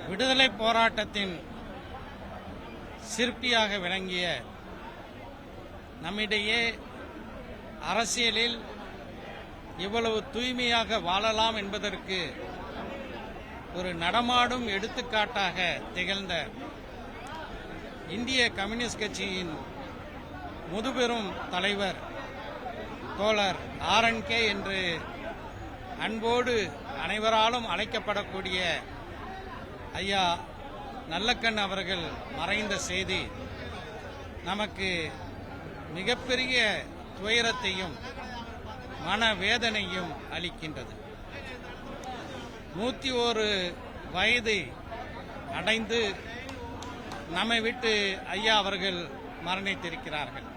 விடுதலை போராட்டத்தின் சிற்பியாக விளங்கிய நம்மிடையே அரசியலில் இவ்வளவு தூய்மையாக வாழலாம் என்பதற்கு ஒரு நடமாடும் எடுத்துக்காட்டாக திகழ்ந்த இந்திய கம்யூனிஸ்ட் கட்சியின் முதுபெரும் தலைவர் தோழர் RNK என்று அன்போடு அனைவராலும் அழைக்கப்படக்கூடிய ஐயா நல்லக்கண் அவர்கள் மறைந்த செய்தி நமக்கு மிகப்பெரிய துயரத்தையும் மனவேதனையும் அளிக்கின்றது. 101 வயதை அடைந்து நம்மை விட்டு ஐயா அவர்கள் மரணித்திருக்கிறார்கள்.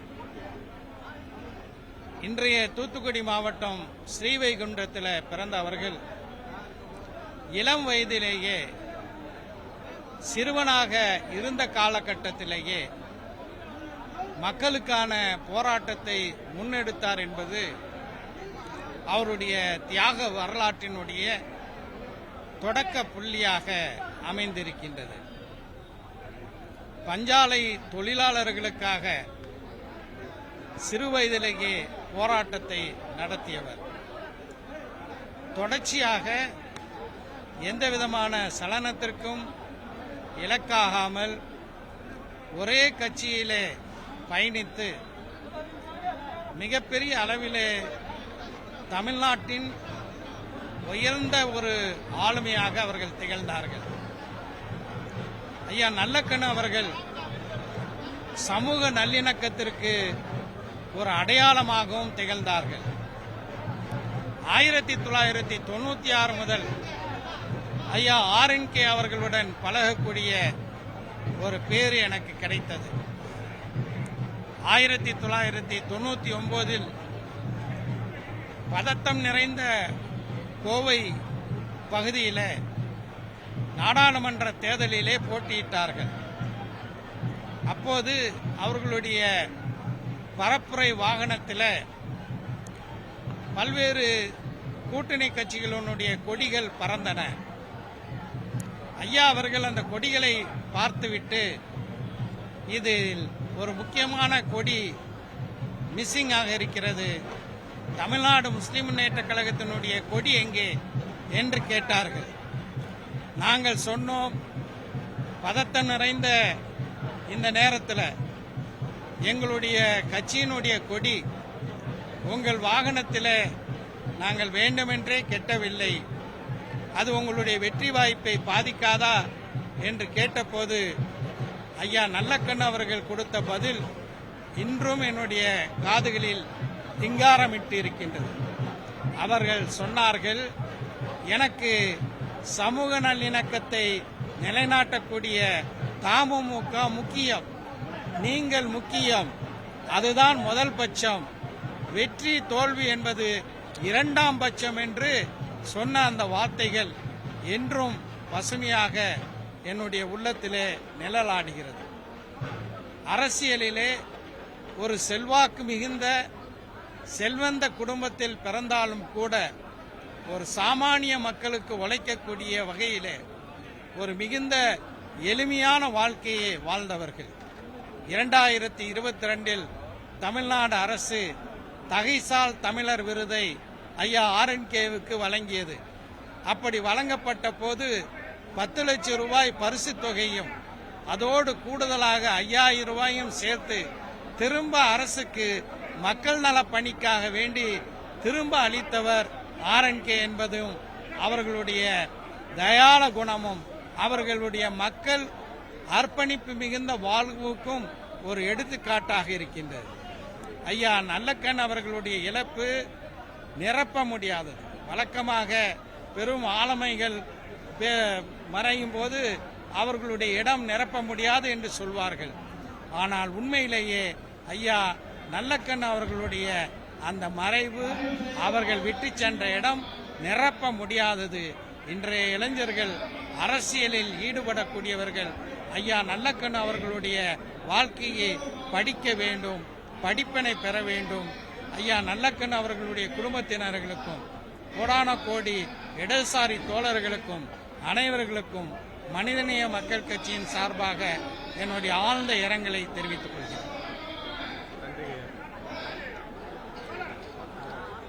இன்றைய தூத்துக்குடி மாவட்டம் ஸ்ரீவைகுண்டத்தில் பிறந்த அவர்கள் இளம் வயதிலேயே சிறுவனாக இருந்த காலகட்டத்திலேயே மக்களுக்கான போராட்டத்தை முன்னெடுத்தார் என்பது அவருடைய தியாக வரலாற்றினுடைய தொடக்க புள்ளியாக அமைந்திருக்கின்றது. பஞ்சாலை தொழிலாளர்களுக்காக சிறுவயதிலேயே போராட்டத்தை நடத்தியவர். தொடர்ச்சியாக எந்தவிதமான சலனத்திற்கும் இலக்காகாமல் ஒரே கட்சியிலே பயணித்து மிகப்பெரிய அளவிலே தமிழ்நாட்டின் உயர்ந்த ஒரு ஆளுமையாக அவர்கள் திகழ்ந்தார்கள். ஐயா நல்லக்கண் அவர்கள் சமூக நல்லிணக்கத்திற்கு ஒரு அடையாளமாகவும் திகழ்ந்தார்கள். 1996 முதல் ஐயா RNK அவர்களுடன் பழகக்கூடிய ஒரு பேர் எனக்கு கிடைத்தது. 1999 பதட்டம் நிறைந்த கோவை பகுதியில் நாடாளுமன்ற தேர்தலிலே போட்டியிட்டார்கள். அப்போது அவர்களுடைய பரப்புரை வாகனத்தில் பல்வேறு கூட்டணி கட்சிகளுடைய கொடிகள் பறந்தன. ஐயா அவர்கள் அந்த கொடிகளை பார்த்துவிட்டு இதில் ஒரு முக்கியமான கொடி மிஸ்ஸிங் ஆக இருக்கிறது, தமிழ்நாடு முஸ்லிம் முன்னேற்ற கழகத்தினுடைய கொடி எங்கே என்று கேட்டார்கள். நாங்கள் சொன்னோம், பதட்டம் நிறைந்த இந்த நேரத்தில் எங்களுடைய கட்சியினுடைய கொடி உங்கள் வாகனத்தில் நாங்கள் வேண்டுமென்றே கெட்டவில்லை, அது உங்களுடைய வெற்றி வாய்ப்பை பாதிக்காதா என்று கேட்டபோது ஐயா நல்லக்கண் அவர்கள் கொடுத்த பதில் இன்றும் என்னுடைய காதுகளில் திங்காரமிட்டு இருக்கின்றது. அவர்கள் சொன்னார்கள், எனக்கு சமூக நல்லிணக்கத்தை நிலைநாட்டக்கூடிய தமுமுக முக்கியம், நீங்கள் முக்கியம், அதுதான் முதல் பட்சம், வெற்றி தோல்வி என்பது இரண்டாம் பட்சம் என்று சொன்ன அந்த வார்த்தைகள் என்றும் பசுமையாக என்னுடைய உள்ளத்திலே நிழலாடுகிறது. அரசியலிலே ஒரு செல்வாக்கு மிகுந்த செல்வந்த குடும்பத்தில் பிறந்தாலும் கூட ஒரு சாமானிய மக்களுக்கு உழைக்கக்கூடிய வகையிலே ஒரு மிகுந்த எளிமையான வாழ்க்கையை வாழ்ந்தவர்கள். 2022 தமிழ்நாடு அரசு தகைசால் தமிழர் விருதை ஐயா RNKவுக்கு வழங்கியது. அப்படி வழங்கப்பட்ட போது 10 லட்சம் ரூபாய் பரிசு தொகையும் அதோடு கூடுதலாக 5000 ரூபாயும் சேர்த்து திரும்ப அரசுக்கு மக்கள் நல பணிக்காக வேண்டி திரும்ப அளித்தவர் RNK என்பதும் அவர்களுடைய தயாள குணமும் அவர்களுடைய மக்கள் அர்ப்பணிப்பு மிகுந்த வாழ்வுக்கும் ஒரு எடுத்துக்காட்டாக இருக்கின்றது. ஐயா நல்லக்கண் அவர்களுடைய இழப்பு நிரப்ப முடியாதது. வழக்கமாக பெரும் ஆளுமைகள் மறையும் போது அவர்களுடைய இடம் நிரப்ப முடியாது என்று சொல்வார்கள். ஆனால் உண்மையிலேயே ஐயா நல்லக்கண் அவர்களுடைய அந்த மறைவு அவர்கள் விட்டு சென்ற இடம் நிரப்ப முடியாதது. இன்றைய இளைஞர்கள் அரசியலில் ஈடுபடக்கூடியவர்கள் ஐயா நல்லக்கண் அவர்களுடைய வாழ்க்கையை படிக்க வேண்டும், படிப்பினை பெற வேண்டும். ஐயா நல்லக்கண் அவர்களுடைய குடும்பத்தினர்களுக்கும் கோடான கோடி இடதுசாரி தோழர்களுக்கும் அனைவர்களுக்கும் மனிதநேய மக்கள் கட்சியின் சார்பாக என்னுடைய ஆழ்ந்த இரங்கலை தெரிவித்துக் கொள்கிறேன்.